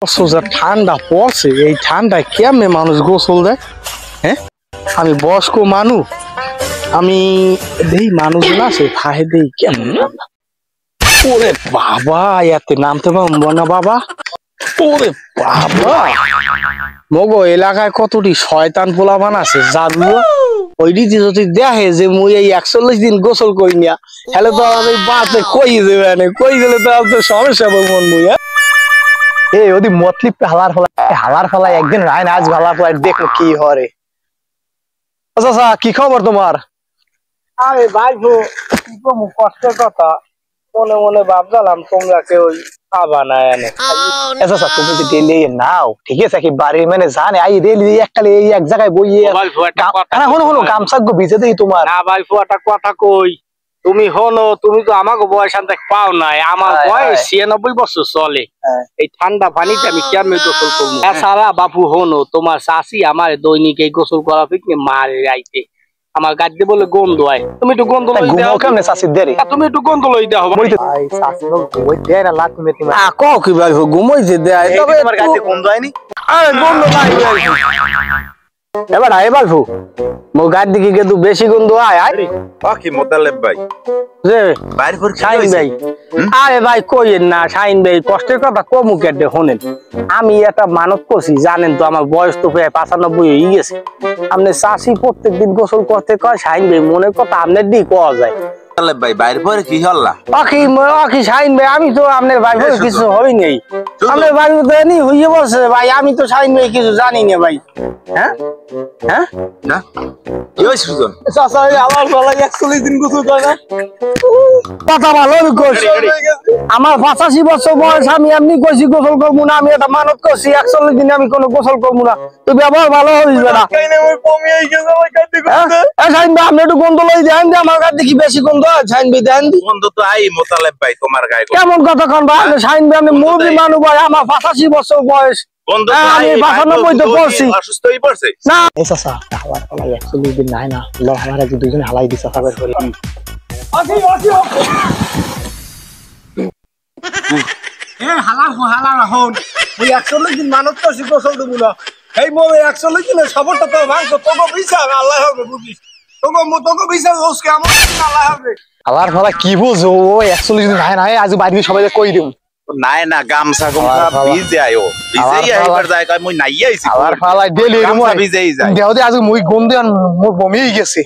সোজা ঠান্ডা পড়ছে, এই ঠান্ডায় কেমনে মানুষ গোসল দেয়? হ্যাঁ, আমি বয়স্ক মানুষ, আমি দেই মানুষ না সে ফাহে দেই কেমন ঠান্ডা। ওরে বাবা, এতে নামতে পারবো না বাবা। ওরে বাবা, মগো এলাকায় কতটি শয়তান পোলাপান আছে জাদু, ওই রীতি যদি দেখে যে মুই এই 41 দিন গোসল করি না, তাহলে তো আমি বাতে কই দেবে না, কই গেলে তো আপনার সমস্যা হবে মন মুই। এই ওদি মতলিপ হালার ফলাই একদিন রায় আজ ভালা ফলাই দেখো কি হরে। আচ্ছা কি খবর তোমার? আরে ভাই কি কমু কষ্টের কথা, মনে মনে ভাবলাম তোমরা কেউ খাবা না এনে। আচ্ছা তুমি তো ডেলি নাও, ঠিক আছে কি বাড়ির মানে জানে আই ডেলি একটা এই এক জায়গায় বইয়ে না হনো গামছা গো ভিজে দেই তোমার। না ভাই ফুয়াটা কথা কই, তুমি হনো, তুমি তো আমাকে বয়স আনতে পাও নাই, আমার বয়স 96 বছর চলে। এই ঠান্ডা পানিতে আমি কেমনে গোসল করবো? এছাড়া বাপু হনো, তোমার শাশি আমার দৈনিক এই গোসল করা পিকনি মারে রাইতে আমার গাড়িতে বলে গন্ধ হয়, তুমি একটু গন্ধ লই দাও। কেমনে শাশি দেরি, তুমি একটু গন্ধ লই দাও ভাই। শাশি ঘুমোই দেয় না লাখ তুমি তুমি কও কি ভাই ঘুমোই যে দেয়, তবে তোমার গাড়িতে গন্ধ হয়নি? আরে গন্ধ নাই এবার এবার ভু মো গাড়ি দিকে কিন্তু বেশি গন্ধ হয়। কি মোতালেব ভাই যে বাইরে পর শাইন ভাই, আরে ভাই কইেন না শাইন ভাই, কষ্টের কথা কমু কেটে শোনেন, আমি একটা মানত করছি জানেন তো, আমার বয়স তো প্রায় 95 হয়ে গেছে। আপনি চাষি প্রত্যেকদিন গোসল করতে কয় শাইন ভাই, মনের কথা আপনার দিই কওয়া যায়। ভাই বাইরে পরে কি হল্লা আখি শাইন ভাই, আমি তো আপনার ভাই বলে কিছু হই নেই, আপনার ভাই তো এনি হইয়ে বলছে ভাই, আমি তো শাইন ভাই কিছু জানি না ভাই। হ্যাঁ হ্যাঁ না কি হইছে সুজন? চাচা আমার গলা 41 দিন গোসল করে না, কথা ভালো কইছি। আমার 85 বছর বয়স, আমি এমনি কইছি গোসল করবো না, আমি একটা মানত করছি 41 দিনে আমি কোনো গোসল করবো না, তুমি আবার ভালো হইবে না। শাইন ভাই আপনি একটু গন্ধ লই দেন, আমার গায়ে দেখি বেশি গন্ধ হয়। শাইন ভাই দেন গন্ধ তো আই মোতালেব ভাই তোমার গায়ে কেমন কথা কোন ভাই? শাইন ভাই আপনি মুরবি মানুষ ভাই, আমার 85 বছর বয়স, গন্ধ তো আমি 95 তো পড়ছি অসুস্থ হই পড়ছে না। এই চাচা হালার ফলাই 41 দিন নাই না, ল আমার আজ দুইজন হালাই দিছে খাবার করে। এ হালা হন ওই 41 দিন মানত করছি গোসল দেব না, এই মোরে 41 দিনের সবরটা তো ভাঙ তো তোকে বিচার আল্লাহ হবে বুঝিস, তোকে বিচার ওসকে আমার আল্লাহ হবে। হালার ফলা কি বুঝো, ও 41 দিন নাই না, আজ বাড়ি সবাই কই দিম নাই না গামছা গামছা ভিজে আয়ো ভিজেই আইবার যায় কই মই নাই আইছি হালার ফলা ডেলি গামছা ভিজেই যায় দেও দে আজ মই গন্ধে মোর বমি গেছে।